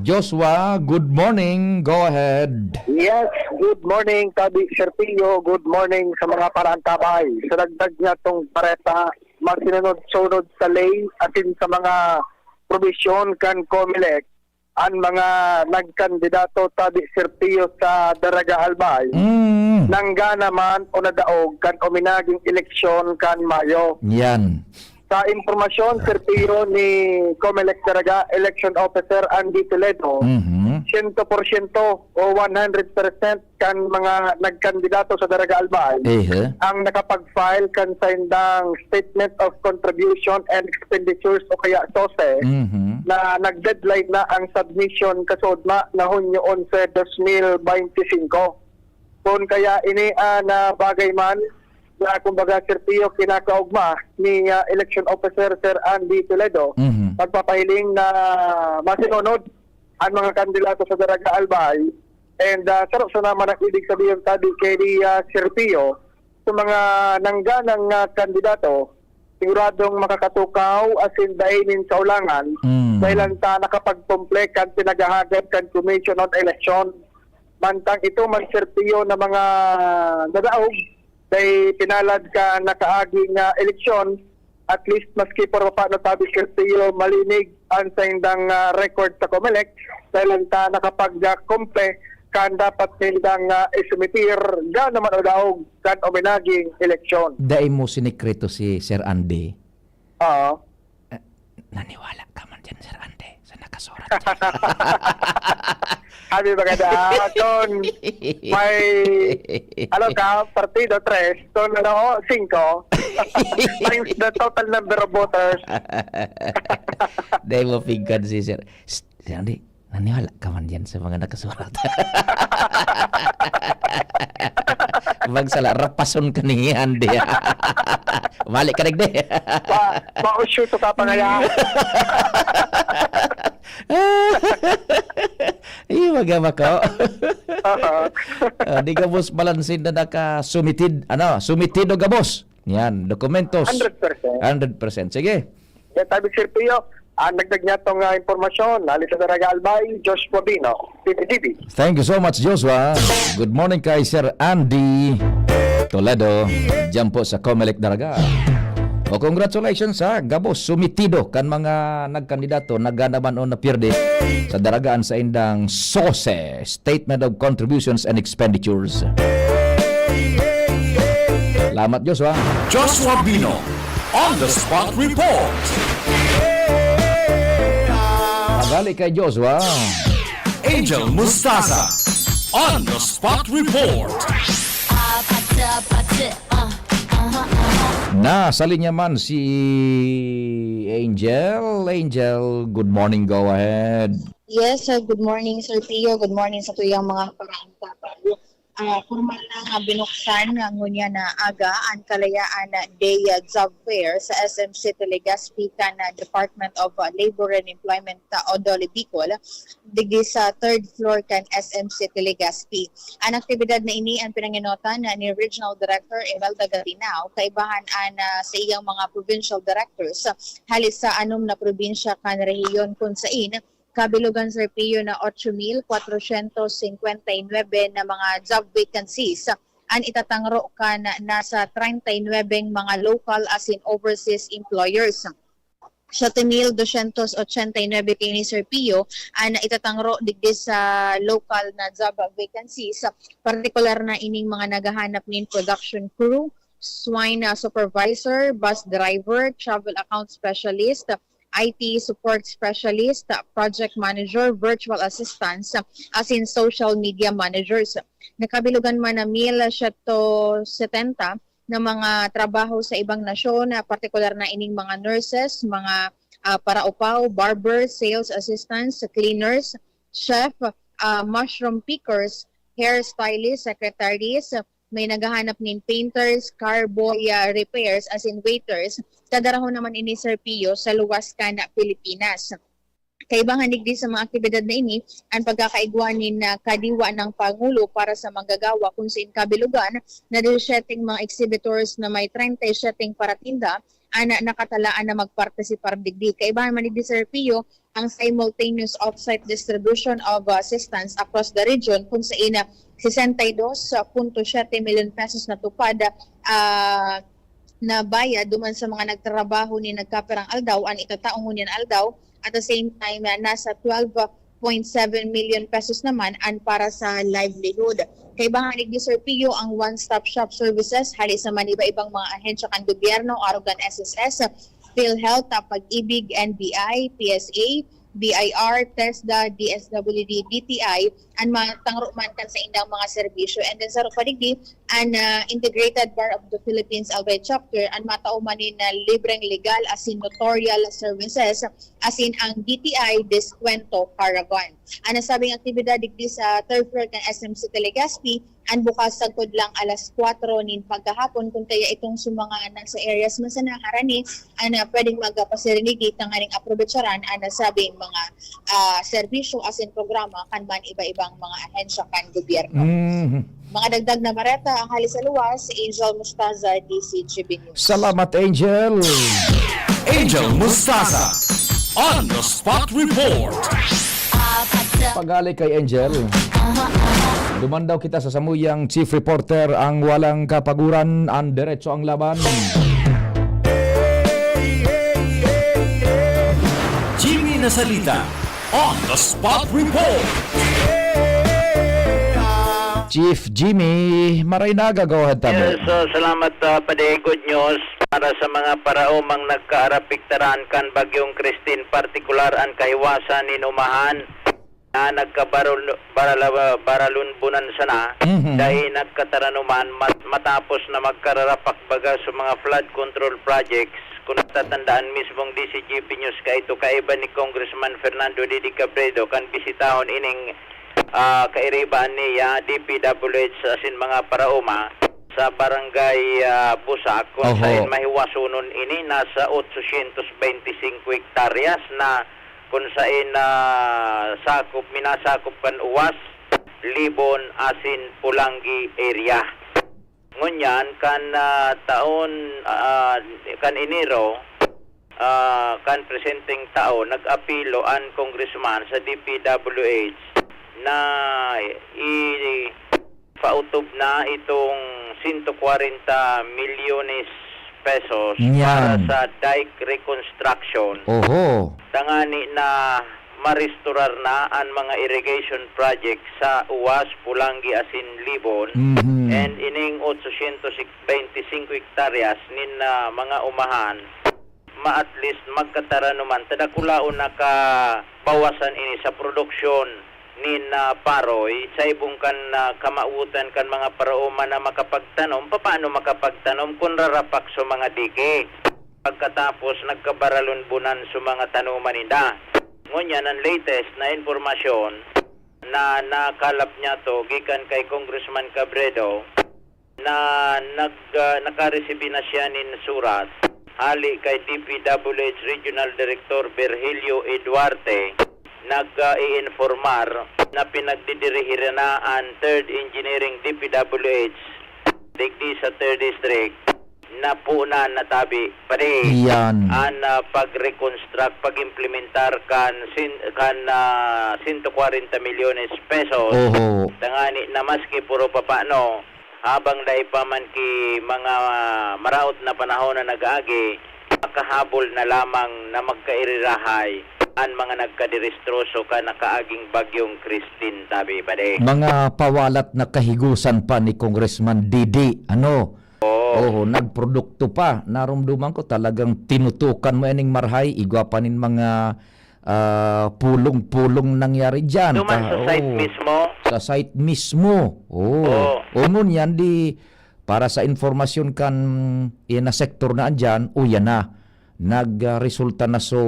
Joshua, good morning. Go ahead. Yes, good morning, Tabi Serpillo. Good morning sa mga parantabay. Sa dagdag niya itong pareta, masinunod-sunod sa lay atin sa mga probisyon kan COMELEC ang mga nagkandidato Tabi Serpillo sa Daraga Albay. Nangga naman o nadaog kan uminaging eleksyon kan Mayo. Yan. Sa impormasyon, Serpillo ni COMELEC Daraga Election Officer Andy Toledo, 100% o 100% kan mga nagkandidato sa Daraga Albay ang nakapag-file kan sa indang Statement of Contribution and Expenditures o kaya SOSE na nag-deadline na ang submission kasodma na Hunyo 11, 2025. Kung kaya ini na bagay man na kumbaga Serpillo kinakaugma ni Election Officer Sir Andy Toledo, pagpapahiling na masinunod ang mga kandidato sa Daraga Albay. And sarap sa naman ang ibig sabihin tabi kay Serpillo sa mga nangganang kandidato, siguradong makakatukaw asin dainin sa ulangan dahil ang nakapag-complete kan pinagahagad kan Commission on Election. Mantang ito man Serpillo na mga nadaog dahil pinalad ka nakaaging eleksyon, at least maski por paano tabi Serpillo malinig ang sa indang record sa COMELEC dahil ang nakapag-complete kan dapat nindang isumitir ga naman o daog kan uminaging eleksyon. Dahil mo sinikreto si Sir Andy. Oo. Naniwala ka man dyan, Sir Andy, sa nakasurat. Sabi ba kada, ton may ano ka, partido 3, ton 5 times the total number of voters. Dahil mo figad si Sir Andy, naniwala ka man dyan sa mga nakasurat. Magsala, rapason ka ni Andy. Balik ka nagde. Ma-shoot ka pa nga. Magama ko. Di gabos balansin na naka-sumitid. Sumitid o gabos. Yan, dokumentos. 100%. 100%. Sige. Yan, tabi Serpillo. Nagdag niya itong impormasyon. Alis sa Daraga Albay, Joshua Bino, PPTV. Thank you so much, Joshua. Good morning kay Sir Andy Toledo. Diyan po sa COMELEC Daraga. O congratulations sa Gabos, sumitido kan mga nagkandidato naganaman o napirde sa daragaan sa indang SOSE, Statement of Contributions and Expenditures. Salamat Joshua. Joshua Bino on the spot report. Magali kay Joshua. Angel Mustasa on the spot report. Sa linya man si Angel. Angel, good morning, go ahead. Yes, good morning Sir Pio. Good morning sa tuyang mga pag-aantapal. Formal na nga binuksan ng ngunya na aga ang kalayaan na day job fair sa SM City Legazpi na Department of Labor and Employment Odole Bicol digdi sa third floor kan SM City Legazpi. Ang aktibidad na ini ang pinanginotan ni Regional Director Imelda Gatinao kaibahan sa iyang mga provincial directors halis sa anom na probinsya kan rehiyon kung sain kabilugan Sir Pio na 8,459 na mga job vacancies ang itatangro ka na nasa 39 mga local as in overseas employers. 7,289 kini Sir Pio ang itatangro digdi sa local na job vacancies, partikular na ining mga naghahanap nin production crew, swine supervisor, bus driver, travel account specialist, IT support specialist, project manager, virtual assistants, as in social media managers. Nakabilugan man na 1,770 na mga trabaho sa ibang nasyon, partikular na ining mga nurses, mga paraupaw, barbers, sales assistants, cleaners, chef, mushroom pickers, hairstylists, secretaries, may naghahanap nin painters, car boy repairs as in waiters. Kadarahon naman ini Sir Pio sa luwas ka na Pilipinas. Kaibangan digdi sa mga aktibidad na ini ang pagkakaigwanin na kadiwa ng Pangulo para sa manggagawa kung sa kabilugan na 17 mga exhibitors na may 37 paratinda ana nakatalaan na magpartisipar digdi. Kaibangan man digdi sa Pio ang simultaneous off-site distribution of assistance across the region kung sa ina 62.7 million pesos na tupad na bayad duman sa mga nagtrabaho ni nagkaperang aldaw ang itataong ngunyan aldaw. At the same time, nasa 12.7 million pesos naman ang para sa livelihood. Kay banganig ni Sir Pio ang one-stop shop services hali sa man iba-ibang mga ahensya kan gobyerno, arugan SSS, PhilHealth, Pag-ibig, NBI, PSA, BIR, TESDA, DSWD, DTI, and matangro man kan sa indang mga serbisyo. And then sa Rupadigdi, an Integrated Bar of the Philippines Albay Chapter, and mataumanin na libreng legal as in notarial services, as in ang DTI Descuento Caravan. Ang nasabing aktibidad digdi sa third floor ng SMC Telegazpi, ang bukas sagkod lang alas 4 nin pagkahapon kung kaya itong sumanga nasa areas man sa nakarani ana pwedeng magpasirinig ng aning aprobetsaran ang nasabing mga serbisyo as in programa kanban iba-ibang mga ahensya kan gobyerno. Mga dagdag na mareta ang hali sa luwas, Angel Mustaza, DCGB News. Salamat, Angel. Angel Mustasa on the spot report. Pagali kay Angel. Duman daw kita sa samuyang chief reporter ang walang kapaguran, ang diretso ang laban. Jimmy Nasalita on the spot report. Chief Jimmy, maray na gagawad tamo. Yes, salamat Pade. Good news para sa mga paraomang nagkaarapiktaran kan Bagyong Christine, partikular ang kahiwasan ni Numahan na nagkabaralunbunan sana dahil nagkataranuman matapos na magkararapak baga sa mga flood control projects. Kung natatandaan mismong DCGP News ka ito kaiba ni Congressman Fernando Didi Cabredo kan bisitahon ining kairibaan niya DPWH asin mga paraoma sa barangay Busak kung saan mahiwasunon ini nasa 825 hektaryas na kung saan minasakop kan Uwas, Libon, Asin, Pulangi area. Ngunyan kan taon kan Enero kan presenting tao nag-apilo ang congressman sa DPWH na i-pautob na itong 140 milyones pesos para sa dike reconstruction. Tangani na maristorar na ang mga irrigation project sa Uwas, Pulangi, Asin, Libon and ining 825 hektaryas nin mga umahan at least magkataranuman tadakulaon nakabawasan ini sa produksyon nin paroy sa ibong kan kamautan kan mga paraoma na makapagtanom. Paano makapagtanom kung rarapak sa mga dike pagkatapos nagkabaralunbunan sa mga tanuman nila. Ngunyan ang latest na informasyon na nakalap niya to gikan kay Congressman Cabredo na nakaresibin na siya nin surat hali kay DPWH Regional Director Virgilio Eduarte nag-i-informar na pinagdidirihiran na ang 3rd Engineering DPWH digdi sa 3rd District na puna natabi pare ang pag-reconstruct, pag-implementar kan 140 milyones pesos tangani na maski puro papano habang daipaman ki mga maraot na panahon na nag-agi makahabol na lamang na magkairirahay ang mga nagkadirestroso ka nakaaging Bagyong Christine tabi pare. Mga pawalat na kahigusan pa ni Congressman Didi, nagprodukto pa. Narumduman ko talagang tinutukan mo yaning marhay, igwa pa nin mga pulong-pulong nangyari dyan. Duman sa site mismo? Sa site mismo. Ngun yan di, para sa informasyon kan na sektor na andyan, yan na. Nagresulta na so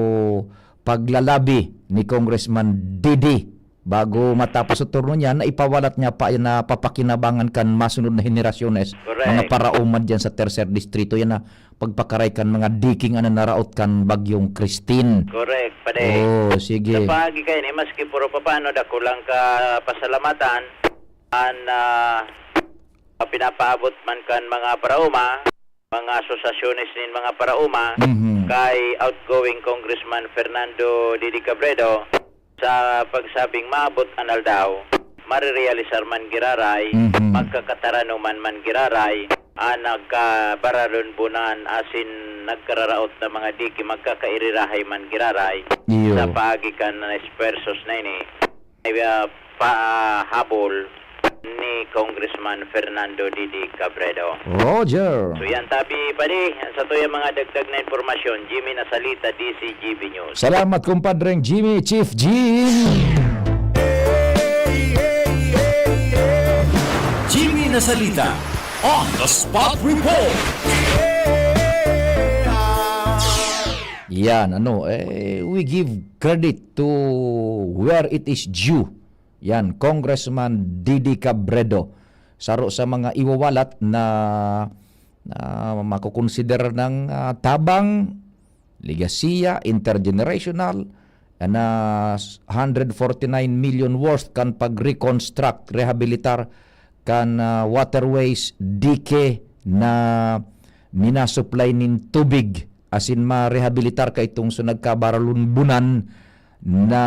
paglalabi ni Congressman Didi bago matapos sa turno niya, na ipawalat niya pa na papakinabangan kan masunod na henerasyones, Correct. mga paraumad dyan sa tercer distrito, yan na pagpakaray kan mga diking naraot kan bagyong Christine. Correct, pade. Oh, sige. Sa pagi kayo ni, maski puro papano, dako lang ka pasalamatan, pinapaabot man kan mga parauma, mga asosasyones nin mga parauma, kay outgoing Congressman Fernando Didi Cabredo, sa pagsabing maabot anal daw, marirealisar man giraray, magkakatarano man giraray, nagkabaralon bunan asin nagkararaot na mga diki, magkakairirahay man giraray, Iyo. sa paagikan na espersos na ini, pahabol ni Congressman Fernando Didi Cabredo. Roger. So yan tabi pali, sa to yung mga dagdag na informasyon, Jimmy Nasalita, DCGB News. Salamat kumpadreng Jimmy, Chief Jim. Jimmy Nasalita, On the Spot Report. Yan, we give credit to where it is due. Yan, Congressman Didi Cabredo. Saro sa mga iwawalat na makukonsider ng tabang, legasiya, intergenerational, na 149 million worth kan pag-reconstruct, rehabilitar kan waterways, dike na minasupply nin tubig, asin ma-rehabilitar ka itong so nagkabaralunbunan na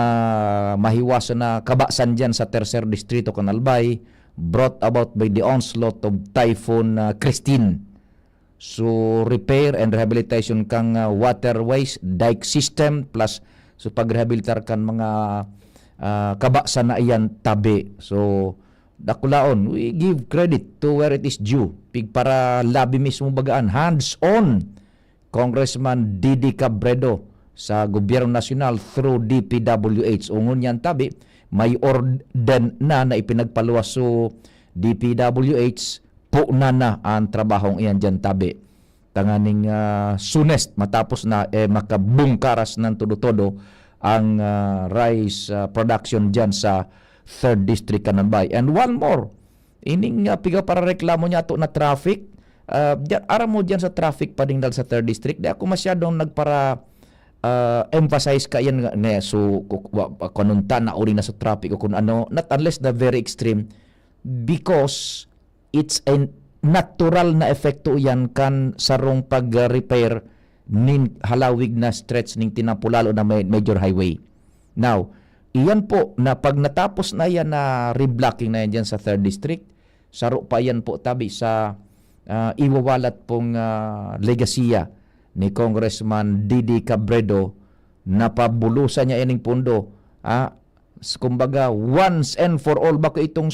mahiwasan na kabasan dyan sa tercer distrito kan Albay, brought about by the onslaught of Typhoon Christine. So repair and rehabilitation kang waterways, dike system, plus so pagrehabilitar kan mga kabasan na iyan tabi. So dakulaon, we give credit to where it is due. Pig para labi mismo bagaan, hands on Congressman Didi Cabredo sa gobyerno nasyonal through DPWH. Ungon yan tabi, may orden na ipinagpaluwas so DPWH po na ang trabahong iyan dyan tabi. Tanganing sunest matapos na makabungkaras ng todo-todo ang rice production dyan sa 3rd District Kananbay. And one more, ining piga para reklamo niya to na traffic. Aram mo dyan sa traffic pa ding dal sa 3rd District. Di ako masyadong nagpara emphasize ka yan nga so kanunta na uri na sa traffic o kung ano, not unless the very extreme, because it's a natural na epekto yan kan sarong pag-repair nin halawig na stretch ning tinapulalo na major highway. Now, iyan po na pag natapos na yan na reblocking na yan dyan sa 3rd District, saro pa yan po tabi sa iwawalat pong legasiya ni Congressman Didi Cabredo na pabulusan niya ining pundo. Kumbaga, once and for all, bako itong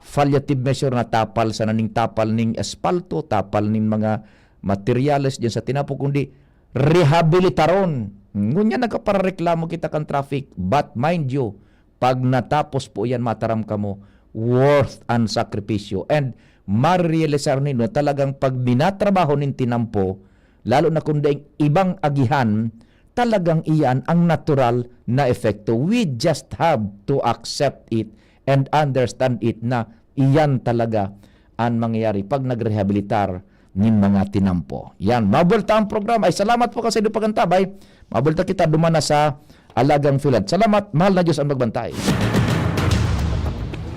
palliative measure na tapal sa naning tapal ning espalto, tapal ning mga materyales dyan sa tinapo, kundi rehabilitaron. Ngunya nagkaparareklamo kita kan traffic, but mind you, pag natapos po yan, mataram ka mo, worth ang sakripisyo. And marirealisar nino talagang pag binatrabaho nin tinampo, lalo na kung daing ibang agihan, talagang iyan ang natural na epekto. We just have to accept it and understand it na iyan talaga ang mangyayari pag nagrehabilitar nin mga tinampo. Yan, mabulta ang programa. Ay, salamat po kasi doon pagantabay. Mabulta kita dumana sa Alagang Filad. Salamat, mahal na Diyos ang magbantay.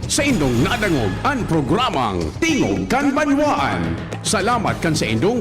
Sa indong nadangog ang programang Tingog kan Banwaan. Salamat kan sa indong